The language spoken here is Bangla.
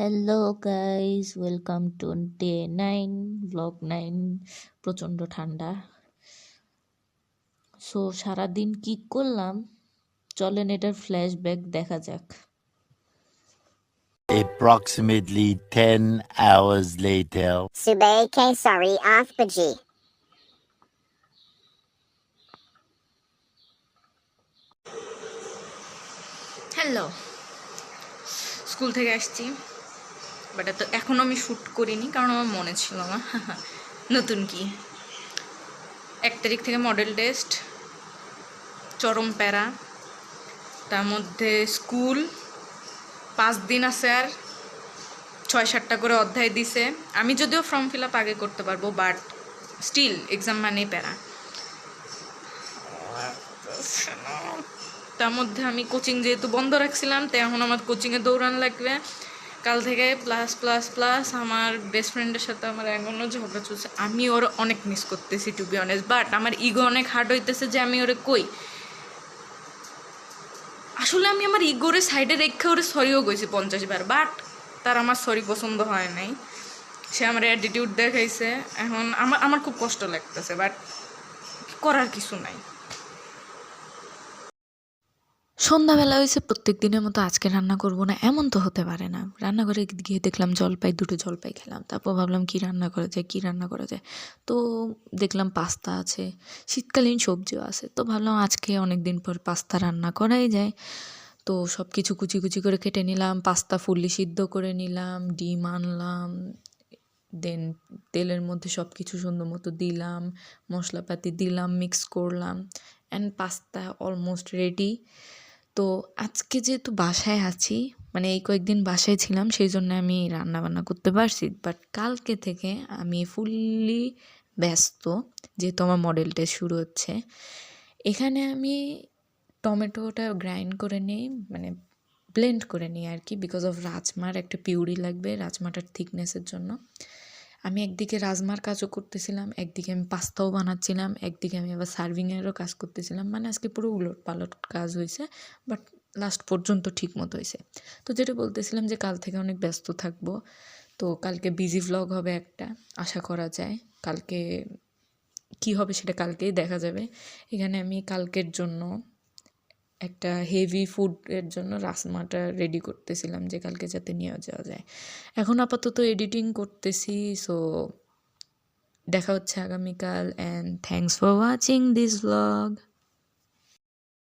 Hello guys, welcome to day 9, blog 9। প্রচণ্ড ঠান্ডা। সো সারাদিন কি করলাম চলেন এটার ফ্ল্যাশব্যাক দেখা যাক। Approximately 10 hours later. Subay K. Sari Afbaji. Hello, school থেকে আসছি, বাট এত এখনও আমি শ্যুট করিনি কারণ আমার মনে ছিল না। নতুন কি 1 তারিখ থেকে মডেল টেস্ট, চরম প্যারা, তার মধ্যে স্কুল 5 দিন আছে, আর 6-7টা করে অধ্যায় দিছে। আমি যদিও ফর্ম ফিল আপ আগে করতে পারবো, বাট স্টিল এক্সাম মানেই প্যারা। তার মধ্যে আমি কোচিং যেহেতু বন্ধ রাখছিলাম, তাই এখন আমার কোচিংয়ে দৌড়ান লাগবে। কাল থেকে প্লাস প্লাস প্লাস আমার বেস্ট ফ্রেন্ডের সাথে আমার এখনও ঝগড়া চলছে। আমি ওর অনেক মিস করতেছি টু বি অনেস্ট, বাট আমার ইগো অনেক হার্ড হইতেছে যে আমি ওরে কই। আসলে আমি আমার ইগোরে সাইডে রেখে ওরে সরিও কইছি 50 বার, বাট তার আমার সরি পছন্দ হয় নাই। সে আমার অ্যাটিটিউড দেখাইছে। এখন আমার খুব কষ্ট লাগতেছে, বাট করার কিছু নাই। সন্ধ্যাবেলা হয়েছে, প্রত্যেক দিনের মতো আজকে রান্না করব না এমন তো হতে পারে না। রান্নাঘরে গিয়ে দেখলাম দুটো জলপাই খেলাম। তারপর ভাবলাম কী রান্না করা যায়। তো দেখলাম পাস্তা আছে, শীতকালীন সবজিও আছে। তো ভাবলাম আজকে অনেক দিন পর পাস্তা রান্না করাই যায়। তো সব কিছু কুচি কুচি করে কেটে নিলাম, পাস্তা ফুললি সিদ্ধ করে নিলাম, ডিম আনলাম, দেন তেলের মধ্যে সব কিছু সুন্দর মতো দিলাম, মশলাপাতি দিলাম, মিক্স করলাম, অ্যান্ড পাস্তা অলমোস্ট রেডি। তো আজকে যেহেতু বাসায় আছি, মানে এই কয়েকদিন বাসায় ছিলাম, সেই জন্য আমি রান্না বান্না করতে পারছি। বাট কালকে থেকে আমি ফুললি ব্যস্ত, যেহেতু আমার মডেল টেস্ট শুরু হচ্ছে। এখানে আমি টমেটোটা গ্রাইন্ড করে নিই, মানে ব্লেন্ড করে নিই আর কি, বিকজ অফ রাজমার একটা পিউরি লাগবে রাজমাটার থিকনেসের জন্য। আমি একদিকে রাজমার কাজও করতেছিলাম, একদিকে আমি পাস্তাও বানাচ্ছিলাম, একদিকে আমি আবার সার্ভিংয়েরও কাজ করতেছিলাম। মানে আজকে পুরো উলট পালট কাজ হয়েছে, বাট লাস্ট পর্যন্ত ঠিক মতো হয়েছে। তো যেটা বলতেছিলাম যে কাল থেকে অনেক ব্যস্ত থাকবো। তো কালকে বিজি ভ্লগ হবে একটা, আশা করা যায়। কালকে কি হবে সেটা কালকেই দেখা যাবে। এখানে আমি কালকের জন্য একটা হেভি ফুডের জন্য রাজমাটা রেডি করতেছিলাম, যে কালকে যাতে নিয়ে যাওয়া যায়। এখন আপাতত এডিটিং করতেছি। সো দেখা হচ্ছে আগামীকাল, and thanks for watching this blog.